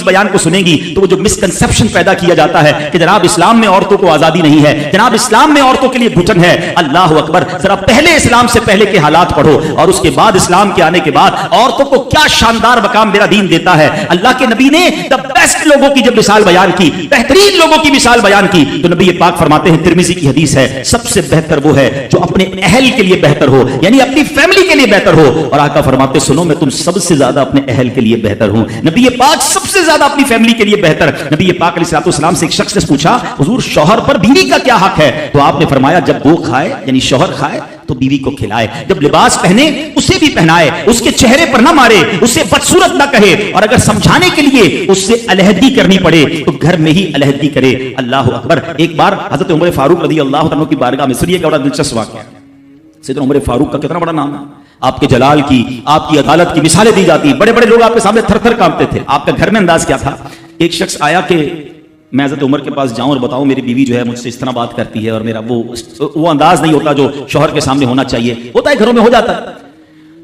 بیان کو سنیں گی تو وہ جو مسکنسپشن پیدا کیا جاتا ہے کہ جناب اسلام میں عورتوں کو آزادی نہیں ہے، جناب اسلام میں عورتوں کے لیے گھٹن ہے، اللہ اکبر، ذرا پہلے اسلام سے پہلے کے حالات پڑھو اور اس کے بعد اسلام کے آنے کے بعد عورتوں کو کیا شاندار مقام میرا دین دیتا ہے۔ اللہ کے نبی نے the best لوگوں کی جب مثال بیان کی، بہترین لوگوں کی مثال بیان کی، تو نبی پاک فرماتے ہیں، ترمذی کی حدیث ہے، سب سے بہتر وہ ہے جو اپنے اہل کے لیے بہتر ہو، یعنی اپنی فیملی کے لیے بہتر ہو۔ اور آقا فرماتے سنو میں تم سب سے زیادہ اپنے اہل کے لیے بہتر ہوں۔ نبی پاک سب سے زیادہ اپنی فیملی کے لیے بہتر۔ نبی پاک علیہ السلام سے ایک شخص نے پوچھا حضور شوہر پر بیوی کا کیا حق ہے؟ تو آپ نے فرمایا جب وہ کھائے یعنی شوہر کھائے تو بیوی کو کھلائے، جب لباس پہنے اسے بھی پہنائے، اس کے چہرے پر نہ مارے، اسے بدصورت نہ کہے، اور اگر سمجھانے کے لیے اس سے علیحدگی کرنی پڑے تو گھر میں ہی علیحدگی کرے۔ اللہ اکبر۔ ایک بار حضرت عمر فاروق رضی اللہ عنہ کی بارگاہ میں، سنیے کا بڑا دلچسپ واقعہ ہے۔ سیدنا عمر فاروق کا کتنا بڑا نام ہے، آپ کے جلال کی، آپ کی عدالت کی مثالیں دی جاتی، بڑے بڑے لوگ آپ کے سامنے تھر تھر کانپتے تھے۔ آپ کا گھر میں انداز کیا تھا؟ ایک شخص آیا کہ میں حضرت عمر کے پاس جاؤں اور بتاؤں میری بیوی جو ہے مجھ سے اس طرح بات کرتی ہے، اور میرا وہ انداز نہیں ہوتا جو شوہر کے سامنے ہونا چاہیے، ہوتا ہے گھروں میں ہو جاتا ہے۔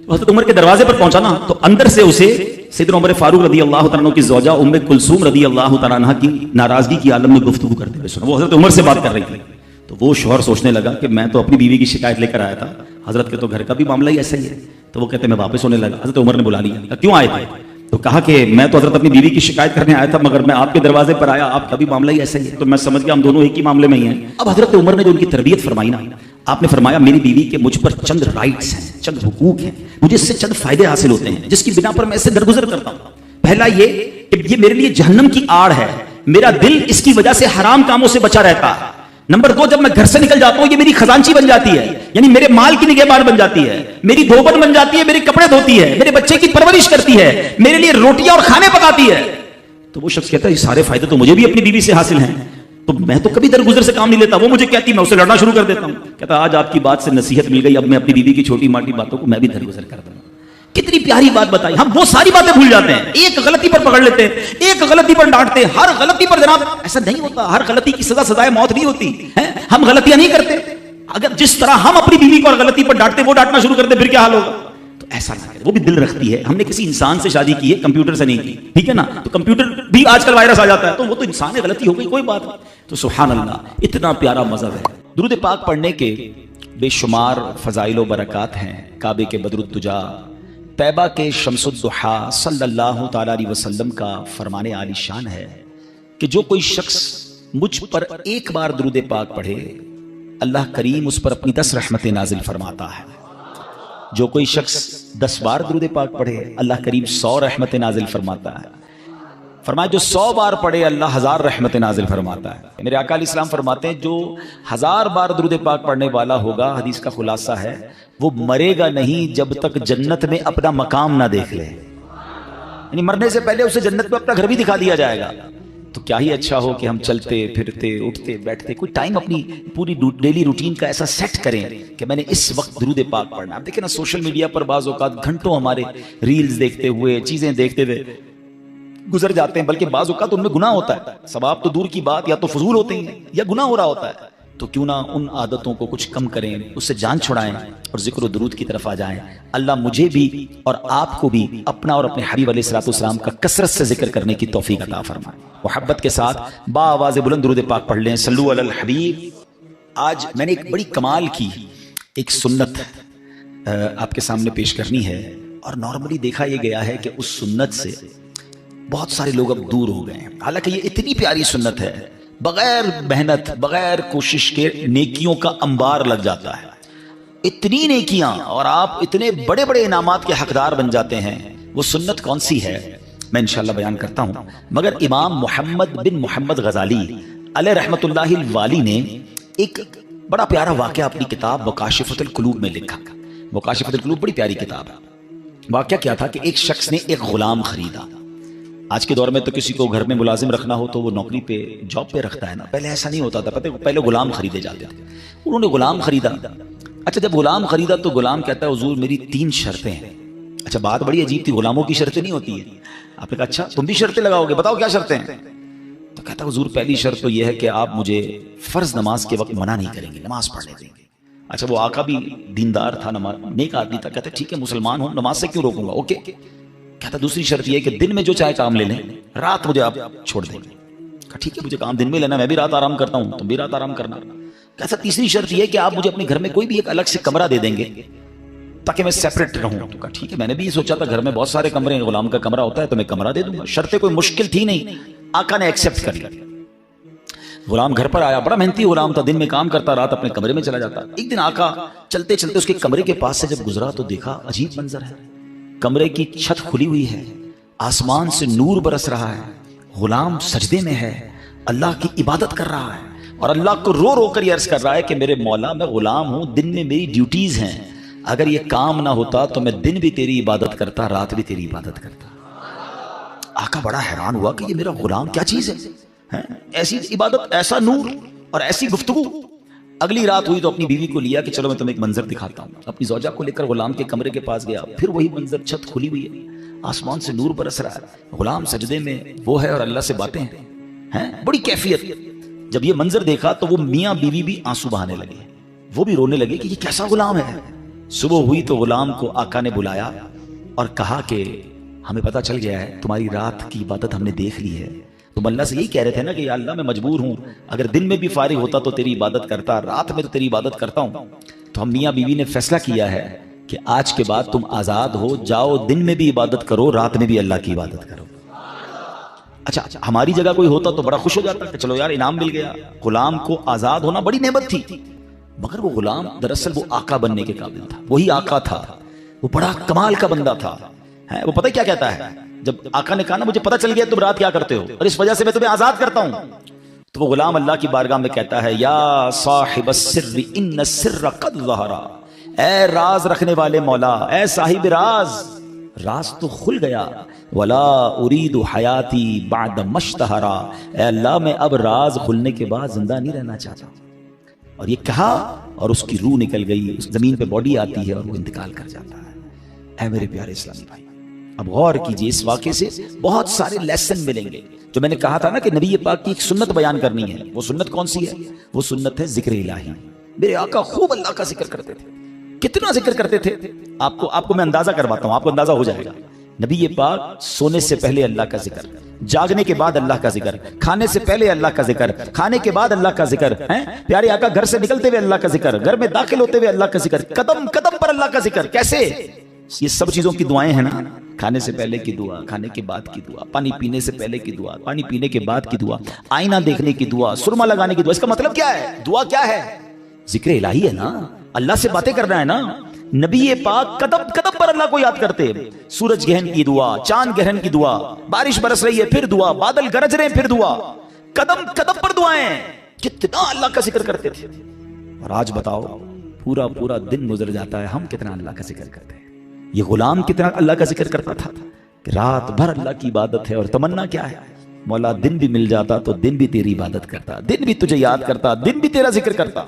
تو حضرت عمر کے دروازے پر پہنچا نا، تو اندر سے اسے سیدنا عمر فاروق رضی اللہ تعالیٰ عنہ کی زوجہ ام کلثوم رضی اللہ تعالیٰ عنہ کی ناراضگی کی عالم میں گفتگو کرتے ہوئے سنا۔ وہ حضرت عمر سے بات کر رہی تھی، تو وہ شوہر سوچنے لگا کہ میں تو اپنی بیوی کی شکایت لے کر آیا تھا، حضرت کے تو گھر کا بھی معاملہ ہی ایسا ہی ہے۔ تو وہ کہتے میں واپس ہونے لگا، حضرت عمر نے بلا لیا، کیوں آئے تھے؟ تو کہا کہ میں تو حضرت اپنی بیوی کی شکایت کرنے آیا تھا، مگر میں آپ کے دروازے پر آیا، آپ کا بھی معاملہ ہی ایسا ہی ہے، تو میں سمجھ گیا ہم دونوں ایک ہی معاملے میں ہی ہیں۔ اب حضرت عمر نے جو ان کی تربیت فرمائی نا، آپ نے فرمایا میری بیوی کے مجھ پر چند رائٹس ہیں، چند حقوق ہیں، مجھے اس سے چند فائدے حاصل ہوتے ہیں جس کی بنا پر میں اس سے درگزر کرتا ہوں۔ پہلا یہ کہ یہ میرے لیے جہنم کی آڑ ہے، میرا دل اس کی وجہ سے حرام کاموں سے بچا رہتا ہے۔ نمبر دو، جب میں گھر سے نکل جاتا ہوں یہ میری خزانچی بن جاتی ہے، یعنی میرے مال کی نگہبان بن جاتی ہے، میری دھوبن بن جاتی ہے، میرے کپڑے دھوتی ہے، میرے بچے کی پرورش کرتی ہے، میرے لیے روٹیاں اور کھانے پکاتی ہے۔ تو وہ شخص کہتا ہے یہ سارے فائدے تو مجھے بھی اپنی بیوی سے حاصل ہیں، تو میں تو کبھی درگزر سے کام نہیں لیتا، وہ مجھے کہتی میں اسے لڑنا شروع کر دیتا ہوں۔ کہتا آج آپ کی بات سے نصیحت مل گئی، اب میں اپنی بیوی کی چھوٹی موٹی باتوں کو میں بھی درگزر کرتا ہوں۔ کتنی پیاری بات بتائی، ہم وہ ساری باتیں بھول جاتے ہیں، ایک غلطی پر پکڑ لیتے ہیں، ایک غلطی پر ڈانٹتے ہیں، ہر غلطی پر جناب ایسا نہیں ہوتا، ہر غلطی کی سزا سزائے موت نہیں ہوتی ہے، ہم غلطیاں نہیں کرتے۔ اگر جس طرح ہم اپنی بیوی کو اور غلطی پر ڈانٹتے وہ ڈانٹنا شروع کرتے پھر کیا حال ہوگا؟ تو ایسا نہ کرے، وہ بھی دل رکھتی ہے، ہم نے کسی انسان سے شادی کی ہے، کمپیوٹر سے نہیں کی، ٹھیک ہے نا؟ تو کمپیوٹر بھی آج کل وائرس آ جاتا ہے، تو وہ تو انسان ہے، غلطی ہو گئی کوئی بات نہیں۔ تو سبحان اللہ، اتنا پیارا مذہب ہے۔ درود پاک پڑھنے کے بے شمار فضائل و برکات ہیں۔ کعبے کے بدر الدجا، طیبہ کے شمس الضحیٰ صلی اللہ تعالی علیہ وسلم کا فرمان عالی شان ہے کہ جو کوئی شخص مجھ پر ایک بار درود پاک پڑھے اللہ کریم اس پر اپنی 10 رحمتیں نازل فرماتا ہے، جو کوئی شخص 10 بار درود پاک پڑھے اللہ کریم 100 رحمتیں نازل فرماتا ہے، فرمایا جو 100 بار پڑھے اللہ 1000 رحمتیں نازل فرماتا ہے۔ میرے آقا علیہ السلام فرماتے ہیں جو 1000 بار درود پاک پڑھنے والا ہوگا، حدیث کا خلاصہ ہے وہ مرے گا نہیں جب تک جنت میں اپنا مقام نہ دیکھ لے، یعنی مرنے سے پہلے اسے جنت میں اپنا گھر بھی دکھا دیا جائے گا۔ تو کیا ہی اچھا ہو کہ ہم چلتے پھرتے اٹھتے بیٹھتے کوئی ٹائم اپنی پوری ڈیلی روٹین کا ایسا سیٹ کریں کہ میں نے اس وقت درود پاک پڑھنا۔ آپ دیکھیں نا سوشل میڈیا پر بعض اوقات گھنٹوں ہمارے ریلز دیکھتے ہوئے چیزیں دیکھتے ہوئے گزر جاتے ہیں، بلکہ بعض اوقات ان میں گناہ ہوتا ہے، ثواب تو دور کی بات، یا تو فضول ہوتے ہیں یا گناہ ہو رہا ہوتا ہے۔ تو کیوں نہ ان عادتوں کو کچھ کم کریں، اس سے جان چھڑائیں اور ذکر و درود کی طرف آ جائیں۔ اللہ مجھے بھی اور آپ کو بھی اپنا اور اپنے حبیب علیہ الصلوۃ والسلام کا کثرت سے ذکر کرنے کی توفیق عطا فرمائے۔ محبت کے ساتھ با آواز بلند درود پاک پڑھ لیں، صلو علی الحبیب۔ آج میں نے ایک بڑی کمال کی ایک سنت آپ کے سامنے پیش کرنی ہے، اور نارملی دیکھا یہ گیا ہے کہ اس سنت سے بہت سارے لوگ اب دور ہو گئے ہیں، حالانکہ یہ اتنی پیاری سنت ہے، بغیر محنت بغیر کوشش کے نیکیوں کا انبار لگ جاتا ہے، اتنی نیکیاں اور آپ اتنے بڑے بڑے انعامات کے حقدار بن جاتے ہیں۔ وہ سنت کون سی ہے میں انشاءاللہ بیان کرتا ہوں، مگر امام محمد بن محمد غزالی علیہ رحمت اللہ الوالی نے ایک بڑا پیارا واقعہ اپنی کتاب مکاشفۃ القلوب میں لکھا۔ مکاشفۃ القلوب بڑی پیاری کتاب ہے۔ واقعہ کیا تھا کہ ایک شخص نے ایک غلام خریدا۔ آج کے دور میں تو کسی کو گھر میں ملازم رکھنا ہو تو وہ نوکری پہ جاب پہ رکھتا ہے نا، پہلے ایسا نہیں ہوتا تھا، پہلے غلام خریدے جاتے تھے۔ انہوں نے غلام خریدا۔ اچھا جب غلام خریدا تو غلام کہتا ہے حضور میری 3 شرطیں ہیں۔ اچھا بات بڑی عجیب تھی، غلاموں کی شرطیں نہیں ہوتی ہیں۔ آپ نے کہا اچھا تم بھی شرطیں لگاؤ گے، بتاؤ کیا شرطیں ہیں؟ تو کہتا حضور پہلی شرط تو یہ ہے کہ آپ مجھے فرض نماز کے وقت منع نہیں کریں گے، نماز پڑھنے دیں گے۔ اچھا وہ آقا بھی دیندار تھا، نیک آدمی تھا، کہتے ٹھیک ہے مسلمان ہوں، نماز سے کیوں روکوں گا، اوکے۔ کہتا دوسری شرط یہ کہ دن میں جو چاہے کام لے لیں، رات مجھے آپ چھوڑ دیں گے۔ کہا ٹھیک ہے، مجھے کام دن میں لینا، میں بھی رات آرام کرتا ہوں، تم بھی رات آرام کرنا۔ کہتا تیسری شرط یہ کہ آپ مجھے اپنے گھر میں کوئی بھی ایک الگ سے کمرہ دے دیں گے تاکہ میں سیپریٹ رہوں۔ تو کہا ٹھیک ہے، میں نے بھی یہ سوچا تھا گھر میں بہت سارے کمرے ہیں، غلام کا کمرہ ہوتا ہے تو میں کمرہ دے دوں گا، شرطیں کوئی مشکل تھی نہیں، آقا نے ایکسیپٹ کر لیا۔ غلام گھر پر آیا، بڑا محنتی غلام تھا، دن میں کام کرتا، رات اپنے کمرے میں چلا جاتا۔ ایک دن آقا چلتے چلتے اس کے کمرے کے پاس سے جب گزرا تو دیکھا عجیب منظر ہے، کمرے کی چھت کھلی ہوئی ہے، آسمان سے نور برس رہا ہے، غلام سجدے میں ہے، اللہ کی عبادت کر رہا ہے اور اللہ کو رو رو کر یہ عرض کر رہا ہے کہ میرے مولا میں غلام ہوں، دن میں میری ڈیوٹیز ہیں، اگر یہ کام نہ ہوتا تو میں دن بھی تیری عبادت کرتا، رات بھی تیری عبادت کرتا۔ آقا بڑا حیران ہوا کہ یہ میرا غلام کیا چیز ہے، ایسی عبادت، ایسا نور اور ایسی گفتگو۔ اگلی رات ہوئی تو اپنی بیوی کو لیا کہ چلو میں تمہیں ایک منظر دکھاتا ہوں، اپنی زوجہ کو لے کر غلام کے کمرے کے پاس گیا، پھر وہی منظر، چھت کھلی ہوئی ہے، آسمان سے نور برس رہا ہے، غلام سجدے میں وہ ہے اور اللہ سے باتیں ہیں، بڑی کیفیت۔ جب یہ منظر دیکھا تو وہ میاں بیوی بھی آنسو بہانے لگے، وہ بھی رونے لگے کہ یہ کیسا غلام ہے۔ صبح ہوئی تو غلام کو آقا نے بلایا اور کہا کہ ہمیں پتہ چل گیا ہے تمہاری رات کی عبادت ہم نے دیکھ لی ہے، تم اللہ سے یہی کہہ رہے تھے نا کہ یا اللہ میں مجبور ہوں، اگر دن میں بھی فارغ ہوتا تو تیری عبادت کرتا، رات میں تو تیری عبادت کرتا ہوں۔ تو ہم میاں بیوی نے فیصلہ کیا ہے کہ آج کے بعد تم آزاد ہو، جاؤ دن میں بھی عبادت کرو، رات میں بھی اللہ کی عبادت کرو۔ اچھا ہماری جگہ کوئی ہوتا تو بڑا خوش ہو جاتا کہ چلو یار انعام مل گیا، غلام کو آزاد ہونا بڑی نعمت تھی، مگر وہ غلام دراصل وہ آقا بننے کے قابل تھا، وہی آقا تھا، وہ بڑا کمال کا بندہ تھا۔ وہ پتہ کیا کہتا ہے، جب آقا نے کہا نا مجھے پتہ چل گیا تم رات کیا کرتے ہو اور اس وجہ سے میں تمہیں آزاد کرتا ہوں، تو وہ غلام اللہ کی بارگاہ میں کہتا ہے یا صاحب السر ان السر قد ظہر، اے راز رکھنے والے مولا، اے صاحب راز، راز تو کھل گیا، ولا ارید حیاتی بعد مشتہرا، اے اللہ میں اب راز کھلنے کے بعد زندہ نہیں رہنا چاہتا۔ اور یہ کہا اور اس کی روح نکل گئی، اس زمین پہ باڈی آتی ہے اور وہ انتقال کر جاتا ہے۔ اے میرے پیارے اسلامی بھائی، اب غور کیجئے، اس واقعے سے بہت سارے لیسن ملیں گے۔ جو میں نے کہا تھا نا کہ نبی پاک کی ایک سنت بیان کرنی ہے، وہ سنت کون سی ہے؟ وہ سنت ہے ذکر الہی۔ میرے آقا خوب اللہ کا ذکر کرتے تھے، کتنا ذکر کرتے تھے، آپ کو میں اندازہ کرواتا ہوں، آپ کو اندازہ ہو جائے گا۔ نبی پاک سونے سے پہلے اللہ کا ذکر، جاگنے کے بعد اللہ کا ذکر، کھانے سے پہلے اللہ کا ذکر، کھانے کے بعد اللہ کا ذکر، پیارے آقا گھر سے نکلتے ہوئے اللہ کا ذکر، گھر میں داخل ہوتے ہوئے اللہ کا ذکر، قدم قدم پر اللہ کا ذکر۔ کیسے؟ یہ سب چیزوں کی دعائیں ہیں نا، کھانے سے پہلے کی دعا، کھانے کے بعد کی دعا، پانی پینے سے پہلے کی دعا، پانی پینے کے بعد کی دعا، آئینہ دیکھنے کی دعا، سرما لگانے کی دعا۔ اس کا مطلب کیا ہے؟ دعا کیا ہے؟ ذکر الہی ہے نا، اللہ سے باتیں کرنا ہے نا۔ نبی پاک قدم قدم پر اللہ کو یاد کرتے، سورج گرہن کی دعا، چاند گرہن کی دعا، بارش برس رہی ہے پھر دعا، بادل گرج رہے ہیں پھر دعا، قدم قدم پر دعائیں، کتنا اللہ کا ذکر کرتے تھے۔ اور آج بتاؤ پورا پورا دن گزر جاتا ہے، ہم کتنا اللہ کا ذکر کرتے ہیں؟ یہ غلام کتنا اللہ کا ذکر کرتا تھا کہ رات بھر اللہ کی عبادت ہے، اور تمنا کیا ہے؟ مولا دن بھی مل جاتا تو دن بھی تیری عبادت کرتا، دن بھی تجھے یاد کرتا، دن بھی تیرا ذکر کرتا۔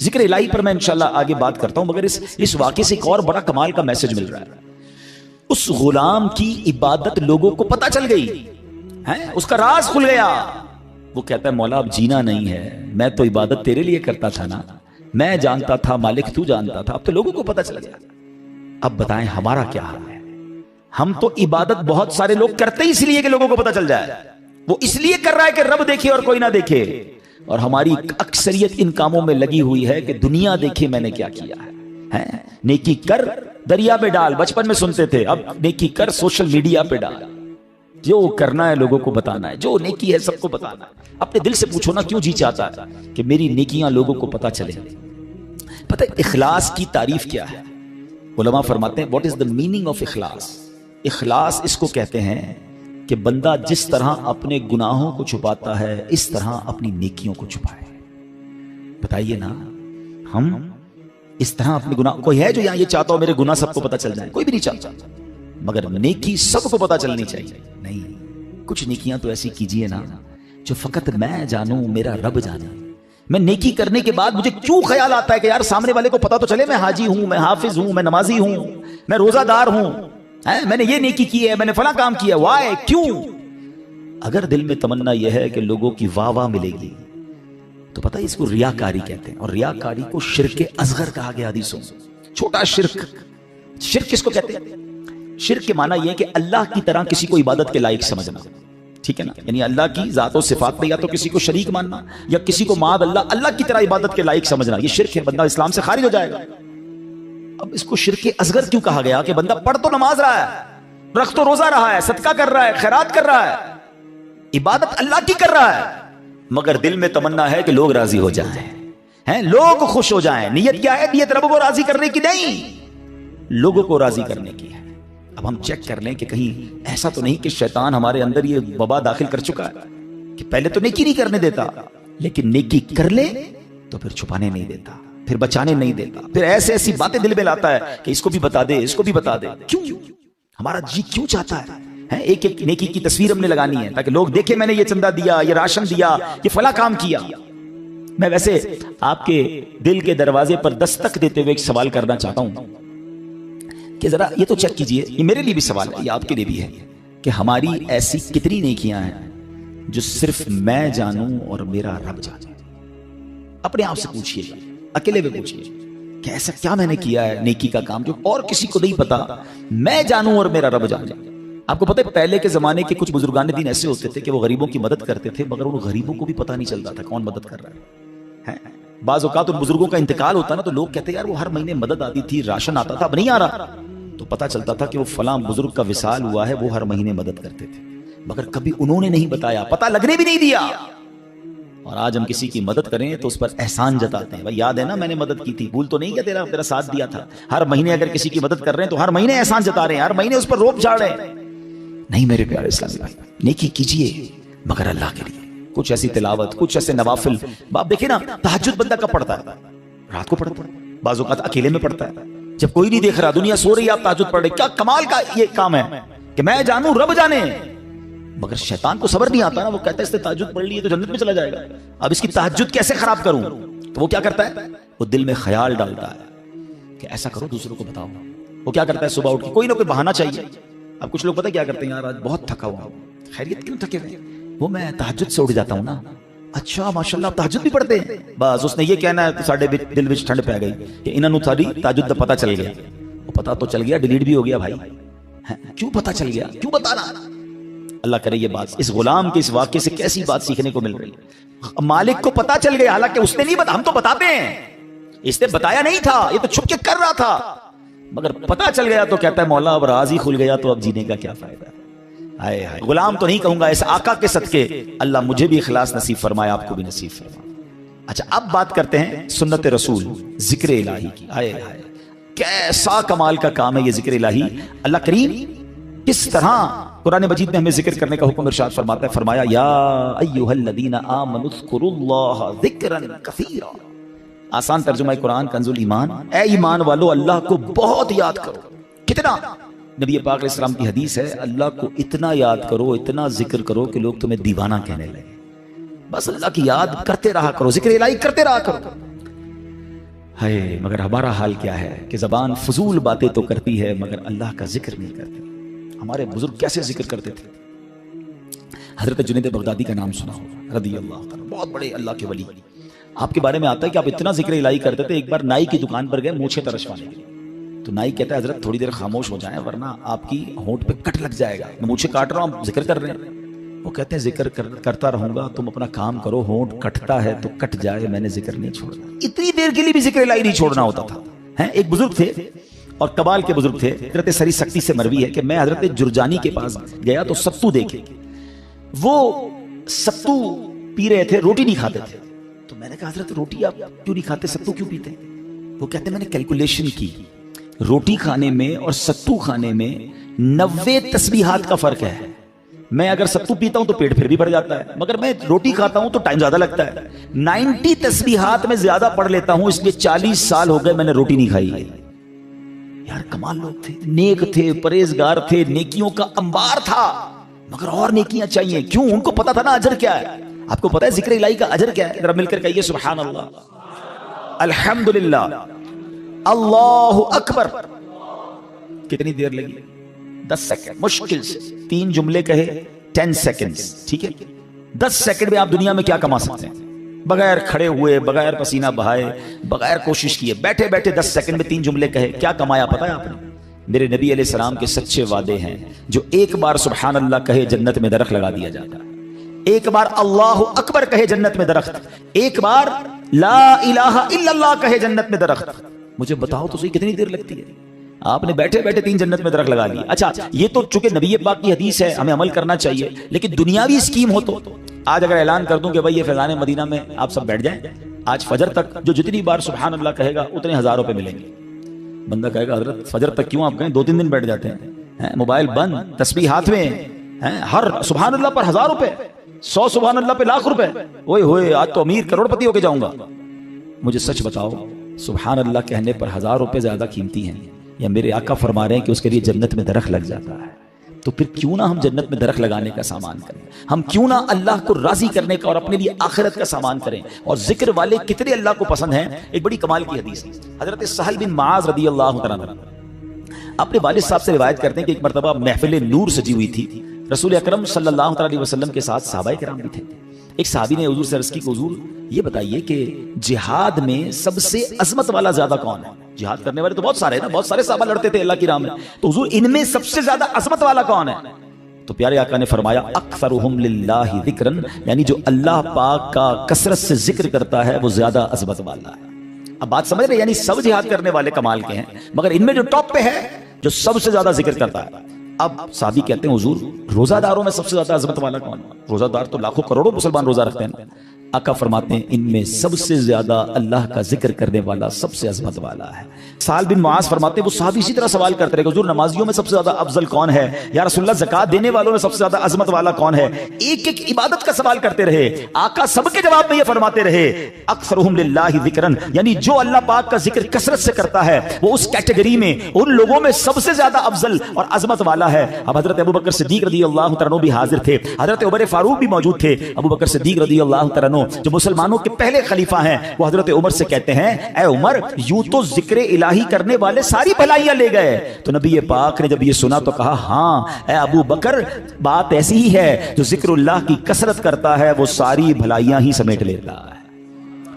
ذکر الہی پر میں انشاءاللہ آگے بات کرتا ہوں، مگر اس واقعے سے ایک اور بڑا کمال کا میسج مل رہا ہے۔ اس غلام کی عبادت لوگوں کو پتہ چل گئی، اس کا راز کھل گیا۔ وہ کہتا ہے مولا اب جینا نہیں ہے، میں تو عبادت تیرے لیے کرتا تھا نا، میں جانتا تھا مالک تو جانتا تھا، اب تو لوگوں کو پتہ چل گیا۔ اب بتائیں ہمارا کیا حال ہے؟ ہم تو عبادت بہت سارے لوگ کرتے ہی اس لیے کہ لوگوں کو پتہ چل جائے، وہ اس لیے کر رہا ہے کہ رب دیکھے اور کوئی نہ دیکھے، اور ہماری اکثریت ان کاموں میں لگی ہوئی ہے کہ دنیا دیکھے میں نے کیا کیا ہے۔ نیکی کر دریا میں ڈال، بچپن میں سنتے تھے، اب نیکی کر سوشل میڈیا پہ ڈال، جو کرنا ہے لوگوں کو بتانا ہے، جو نیکی ہے سب کو بتانا ہے۔ اپنے دل سے پوچھو نا کیوں جی چاہتا ہے کہ میری نیکیاں لوگوں کو پتہ چلے۔ پتہ اخلاص کی تعریف کیا ہے؟ علماء فرماتے ہیں what is the meaning of اخلاص؟ اخلاص اس کو کہتے ہیں کہ بندہ جس طرح اپنے گناہوں کو چھپاتا ہے اس طرح اپنی نیکیوں کو چھپائے۔ بتائیے نا، ہم اس طرح اپنے گناہ، کوئی ہے جو یہاں یہ چاہتا ہو میرے گناہ سب کو پتہ چل جائیں؟ کوئی بھی نہیں چاہتا، مگر نیکی سب کو پتہ چلنی چاہیے۔ نہیں، کچھ نیکیاں تو ایسی کیجئے نا جو فقط میں جانوں، میرا رب جانے۔ میں نیکی کرنے کے بعد مجھے کیوں خیال آتا ہے کہ یار سامنے والے کو پتا تو چلے میں حاجی ہوں، میں حافظ ہوں، میں نمازی ہوں، میں روزہ دار ہوں، میں نے یہ نیکی کی ہے، میں نے فلاں کام کیا ہے، وائے کیوں؟ اگر دل میں تمنا یہ ہے کہ لوگوں کی واہ واہ ملے گی تو پتہ اس کو ریاکاری کہتے ہیں، اور ریاکاری کو شرک اصغر کہا گیا حدیثوں میں۔ چھوٹا شرک، شرک کس کو کہتے ہیں؟ شرک کے معنی یہ ہے کہ اللہ کی طرح کسی کو عبادت کے لائق سمجھنا، ٹھیک ہے نا، یعنی اللہ کی ذات و صفات میں یا تو کسی کو شریک ماننا یا کسی کو معاذ اللہ کی طرح عبادت کے لائق سمجھنا، یہ شرک ہے، بندہ اسلام سے خارج ہو جائے گا۔ اب اس کو شرک اصغر کیوں کہا گیا کہ بندہ پڑھ تو نماز رہا ہے، رکھ تو روزہ رہا ہے، صدقہ کر رہا ہے، خیرات کر رہا ہے، عبادت اللہ کی کر رہا ہے، مگر دل میں تمنا ہے کہ لوگ راضی ہو جائیں، ہیں لوگ خوش ہو جائیں۔ نیت کیا ہے؟ نیت رب کو راضی کرنے کی نہیں، لوگوں کو راضی کرنے کی ہے۔ اب ہم چیک کر لیں کہ کہیں ایسا تو نہیں کہ شیطان ہمارے اندر یہ وبا داخل کر چکا ہے کہ پہلے تو نیکی نہیں کرنے دیتا، لیکن نیکی کر لے تو پھر چھپانے نہیں دیتا، پھر بچانے نہیں دیتا، پھر ایسے ایسی باتیں دل میں لاتا ہے کہ اس کو بھی بتا دے، اس کو بھی بتا دے۔ کیوں؟ ہمارا جی کیوں چاہتا ہے ایک ایک نیکی کی تصویر ہم نے لگانی ہے تاکہ لوگ دیکھیں میں نے یہ چندہ دیا، یہ راشن دیا، یہ فلاں کام کیا۔ میں ویسے آپ کے دل کے دروازے پر دستک دیتے ہوئے ایک سوال کرنا چاہتا ہوں کہ ذرا یہ تو چیک کیجئے، یہ میرے لیے بھی سوال ہے، یہ آپ کے لیے بھی ہے، کہ ہماری ایسی کتنی نیکیاں ہیں جو صرف میں جانوں اور میرا رب جانے؟ اپنے آپ سے پوچھئے، اکیلے میں پوچھئے کہ ایسا کیا میں نے کیا ہے نیکی کا کام جو اور کسی کو نہیں پتا، میں جانوں اور میرا رب جانے۔ آپ کو پتہ ہے پہلے کے زمانے کے کچھ بزرگان دین ایسے ہوتے تھے کہ وہ غریبوں کی مدد کرتے تھے، مگر ان غریبوں کو بھی پتہ نہیں چلتا تھا کون مدد کر رہا ہے۔ بعض اوقات ان بزرگوں کا انتقال ہوتا نا تو لوگ کہتے ہیں یار وہ ہر مہینے مدد آتی تھی، راشن آتا تھا، اب نہیں آ رہا، تو پتہ چلتا تھا کہ وہ فلاں بزرگ کا وصال ہوا ہے، وہ ہر مہینے مدد کرتے تھے، مگر کبھی انہوں نے نہیں بتایا، پتہ لگنے بھی نہیں دیا۔ اور آج ہم کسی کی مدد کریں تو اس پر احسان جتاتے ہیں، بھائی یاد ہے نا میں نے مدد کی تھی، بھول تو نہیں کیا تیرا ساتھ دیا تھا۔ ہر مہینے اگر کسی کی مدد کر رہے ہیں تو ہر مہینے احسان جتا رہے ہیں، ہر مہینے اس پر روپ جھاڑ رہے ہیں۔ نہیں میرے پیارے اسلامی بھائی، نیکی کیجئے مگر اللہ کے لیے، کچھ ایسی تلاوت، کچھ ایسے نوافل۔ آپ دیکھیں نا تہجد بندہ کب پڑھتا ہے؟ رات کو پڑھتا ہے، بعض اوقات اکیلے میں پڑھتا ہے، جب کوئی نہیں دیکھ رہا، دنیا سو رہی ہے، آپ تہجد پڑھ رہے۔ کیا کمال کا یہ کام ہے کہ میں جانوں رب جانے، مگر شیطان کو صبر نہیں آتا نا، وہ کہتا ہے اس نے تہجد پڑھ لی ہے تو جنت میں چلا جائے گا، اب اس کی تہجد کیسے خراب کروں؟ تو وہ کیا کرتا ہے؟ وہ دل میں خیال ڈالتا ہے کہ ایسا کرو دوسروں کو بتاؤ۔ وہ کیا کرتا ہے؟ صبح اٹھ کے کوئی نہ کوئی بہانہ چاہیے۔ اب کچھ لوگ پتہ کیا کرتے ہیں، یار آج بہت تھکا ہوا ہوں۔ خیریت کیوں تھکے ہوئے؟ وہ میں تہجد سے اٹھ جاتا ہوں نا۔ اچھا ماشاءاللہ آپ تہجد بھی پڑھتے ہیں؟ بس اس نے یہ کہنا ہے تو ساڈے دل وچ ٹھنڈ پی گئی کہ انہاں نوں تھاری تہجد دا پتہ چل گیا۔ وہ پتہ تو چل گیا، ڈیلیٹ بھی ہو گیا بھائی۔ کیوں پتہ چل گیا؟ کیوں بتانا؟ اللہ کرے یہ بات اس غلام کے اس واقعے سے کیسی بات سیکھنے کو مل رہی ہے۔ مالک کو پتہ چل گیا، حالانکہ اس نے نہیں بتا، ہم تو بتاتے ہیں، اس نے بتایا نہیں تھا، یہ تو چھپ کے کر رہا تھا، مگر پتہ چل گیا تو کہتا ہے مولا اب راز ہی کھل گیا تو اب جینے کا کیا فائدہ؟ ہائے ہائے، غلام تو نہیں کہوں گا، اس آقا کے صدقے اللہ مجھے بھی اخلاص نصیب فرمائے، آپ کو بھی نصیب فرمائے۔ اچھا اب بات کرتے ہیں سنت رسول، ذکر الہی کی۔ ہائے ہائے کیسا کمال کا کام ہے یہ ذکر الہی۔ اللہ کریم کس طرح قرآن مجید میں ہمیں ذکر کرنے کا حکم ارشاد فرماتا ہے، فرمایا یا ایھا الذین آمنوا اذکروا اللہ ذکرا کثیرا۔ آسان ترجمہ قرآن کنز الایمان، اے ایمان والو اللہ کو بہت یاد کرو۔ کتنا؟ نبی پاک علیہ السلام کی حدیث ہے اللہ کو اتنا یاد کرو، اتنا ذکر کرو کہ لوگ تمہیں دیوانہ کہنے لگے۔ بس اللہ کی یاد کرتے رہا کرو، ذکر الہی کرتے رہا کرو۔ ہے مگر ہمارا حال کیا ہے کہ زبان فضول باتیں تو کرتی ہے مگر اللہ کا ذکر نہیں کرتی۔ ہمارے بزرگ کیسے ذکر کرتے تھے؟ حضرت جنید بغدادی کا نام سنا ہوگا رضی اللہ عنہ، بہت بڑے اللہ کے ولی۔ آپ کے بارے میں آتا ہے کہ آپ اتنا ذکر الہی کرتے تھے، ایک بار نائی کی دکان پر گئے مونچھیں ترشوانے کے لیے، تو نائی کہتا ہے حضرت تھوڑی دیر خاموش ہو جائیں ورنہ آپ کی ہونٹ پہ کٹ لگ جائے گا، میں مونچھیں کاٹ رہا ہوں آپ ذکر کر رہے ہیں۔ وہ کہتے ہیں ذکر کرتا رہوں گا، تم اپنا کام کرو، ہونٹ کٹتا ہے تو کٹ جائے، میں نے ذکر نہیں چھوڑنا۔ اتنی دیر کے لیے بھی ذکر الہی نہیں چھوڑنا ہوتا تھا۔ ایک بزرگ تھے اور کبال کے بزرگ تھے، حضرت سری سکتی سے مروی ہے کہ میں حضرت جرجانی کے پاس گیا تو ستو دیکھے، وہ ستو پی رہے تھے، روٹی نہیں کھاتے تھے۔ تو میں نے کہا حضرت روٹی آپ کیوں نہیں کھاتے، ستو کیوں پیتے؟ وہ کہتے ہیں میں نے کیلکولیشن کی، روٹی کھانے میں اور ستو کھانے میں 90 تسبیحات کا فرق ہے۔ میں اگر ستو پیتا ہوں تو پیٹ پھر بھی بھر جاتا ہے، مگر میں روٹی کھاتا ہوں تو ٹائم زیادہ لگتا ہے۔ 90 تسبیحات میں زیادہ پڑھ لیتا ہوں، اس لیے 40 سال ہو گئے میں نے روٹی نہیں کھائی۔ یار کمال لوگ تھے، نیک تھے، پرہیزگار تھے، نیکیوں کا انبار تھا، مگر اور نیکیاں چاہیے۔ کیوں؟ ان کو پتا تھا نا اجر کیا ہے۔ آپ کو پتا ہے ذکر الہی کا اجر کیا ہے؟ ذرا مل کر کہیے سبحان اللہ، الحمدللہ، اللہ اکبر۔ کتنی دیر لگی؟ 10 سیکنڈ، مشکل سے 3 جملے کہے 10 سیکنڈ، ٹھیک ہے؟ 10 سیکنڈ میں آپ دنیا میں کیا کما سکتے ہیں؟ بغیر کھڑے ہوئے، بغیر پسینہ بہائے، بغیر کوشش کیے، بیٹھے بیٹھے 10 سیکنڈ میں 3 جملے کہے، کیا کمایا پتا ہے آپ نے؟ میرے نبی علیہ السلام کے سچے وعدے ہیں، جو ایک بار سبحان اللہ کہے جنت میں درخت لگا دیا جاتا ہے، ایک بار اللہ اکبر کہے جنت میں درخت، ایک بار لا الہ الا اللہ کہے جنت میں درخت۔ مجھے بتاؤ تو صحیح کتنی دیر لگتی ہے؟ آپ نے بیٹھے بیٹھے 3 جنت میں درخت لگا لی۔ اچھا یہ تو چونکہ نبی پاک کی حدیث ہے، ہمیں عمل کرنا چاہیے، لیکن دنیاوی اسکیم ہو تو آج اگر اعلان کر دوں کہ بھائی یہ فیضان مدینہ میں آپ سب بیٹھ جائیں، آج فجر تک جو جتنی بار سبحان اللہ کہے گا اتنے 1000 روپے ملیں گے۔ بندہ کہے گا حضرت فجر تک کیوں آپ کہیں، 2-3 دن بیٹھ جاتے ہیں، موبائل بند، تسبیح ہاتھ میں، ہر سبحان اللہ پر 1000 روپے، 100 سبحان اللہ پہ لاکھ روپے، اوئے ہوئے آج تو امیر کروڑ پتی ہو کے جاؤں گا۔ مجھے سچ بتاؤ سبحان اللہ کہنے پر 1000 روپے زیادہ قیمتی ہیں یا میرے آقا فرما رہے ہیں کہ اس کے لیے جنت میں درخت لگ جاتا ہے؟ تو پھر کیوں نہ ہم جنت میں درخت لگانے کا سامان کریں، ہم کیوں نہ اللہ کو راضی کرنے کا اور اپنے لیے آخرت کا سامان کریں۔ اور ذکر والے کتنے اللہ کو پسند ہیں۔ ایک بڑی کمال کی حدیث ہے، حضرت سہل بن معاذ رضی اللہ تعالیٰ عنہ اپنے والد صاحب سے روایت کرتے ہیں کہ ایک مرتبہ محفل نور سجی ہوئی تھی، رسول اکرم صلی اللہ علیہ وسلم کے ساتھ صحابہ کرام بھی تھے۔ ایک صحابی نے حضور سے عرض کی کہ حضور یہ بتائیے کہ جہاد میں سب سے عظمت والا زیادہ کون ہے؟ جہاد کرنے والے تو بہت سارے ہیں نا، بہت سارے صحابہ لڑتے تھے اللہ کی راہ میں، تو حضور ان میں سب سے زیادہ عظمت والا کون ہے؟ تو پیارے آقا نے فرمایا اکثرہم للہ ذکرن، یعنی جو اللہ پاک کا کثرت سے ذکر کرتا ہے وہ زیادہ عظمت والا ہے۔ اب بات سمجھ رہے، یعنی سب جہاد کرنے والے کمال کے ہیں، مگر ان میں جو ٹاپ پہ ہے جو سب سے زیادہ ذکر کرتا ہے۔ اب صحابی کہتے ہیں حضور روزہ داروں میں سب سے زیادہ عظمت والا کون ہے؟ روزہ دار تو لاکھوں کروڑوں مسلمان روزہ رکھتے ہیں۔ آقا فرماتے ہیں ان میں سب سے زیادہ اللہ کا ذکر کرنے والا سب سے عظمت والا ہے۔ سہل بن معاذ فرماتے ہیں وہ صحابی اسی طرح سوال کرتے رہے کہ حضور نمازیوں میں سب سے زیادہ افضل کون ہے؟ یا رسول اللہ زکات دینے والوں میں سب سے زیادہ عظمت والا کون ہے؟ ایک ایک عبادت کا سوال کرتے رہے، آقا سب کے جواب میں یہ فرماتے رہے اکثرہم للہ ذکرن، یعنی جو اللہ پاک کا ذکر کثرت سے کرتا ہے وہ اس کیٹیگری میں ان لوگوں میں سب سے زیادہ افضل اور عظمت والا ہے۔ اب حضرت ابوبکر صدیق رضی اللہ تعالیٰ عنہ بھی حاضر تھے، حضرت عمر فاروق بھی موجود تھے۔ ابوبکر صدیق رضی اللہ تعالیٰ عنہ جو مسلمانوں کے پہلے خلیفہ ہیں، وہ حضرت عمر سے کہتے ہیں اے عمر یوں تو ذکر الہی کرنے والے ساری بھلائیاں لے گئے۔ تو نبی پاک نے جب یہ سنا تو کہا ہاں اے ابو بکر بات ایسی ہی ہے، جو ذکر اللہ کی کثرت کرتا ہے وہ ساری بھلائیاں ہی سمیٹ لیتا ہے۔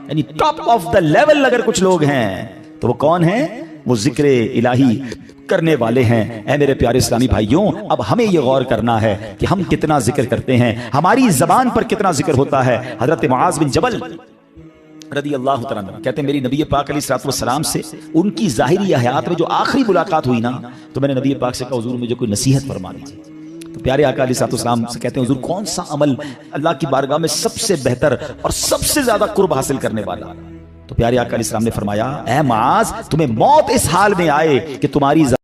یعنی ٹاپ آف دا لیول اگر کچھ لوگ ہیں تو وہ کون ہیں؟ وہ ذکر الہی کرنے والے ہیں۔ اے میرے پیارے اسلامی بھائیوں، اب ہمیں یہ غور کرنا ہے کہ ہم کتنا ذکر کرتے ہیں، ہماری زبان پر کتنا ذکر ہوتا ہے۔ حضرت معاذ بن جبل رضی اللہ تعالیٰ عنہ کہتے ہیں میری نبی پاک علیہ الصلوۃ والسلام سے ان کی ظاہری حیات میں جو آخری ملاقات ہوئی نا، تو میں نے نبی پاک سے کہا حضور مجھے کوئی نصیحت فرما دیجیے۔ تو پیارے آقا علیہ الصلوۃ والسلام سے کہتے ہیں حضور کون سا عمل اللہ کی بارگاہ میں سب سے بہتر اور سب سے زیادہ قرب حاصل کرنے والا؟ تو پیارے آقا علیہ السلام نے فرمایا اے معاذ تمہیں موت اس حال میں آئے کہ تمہاری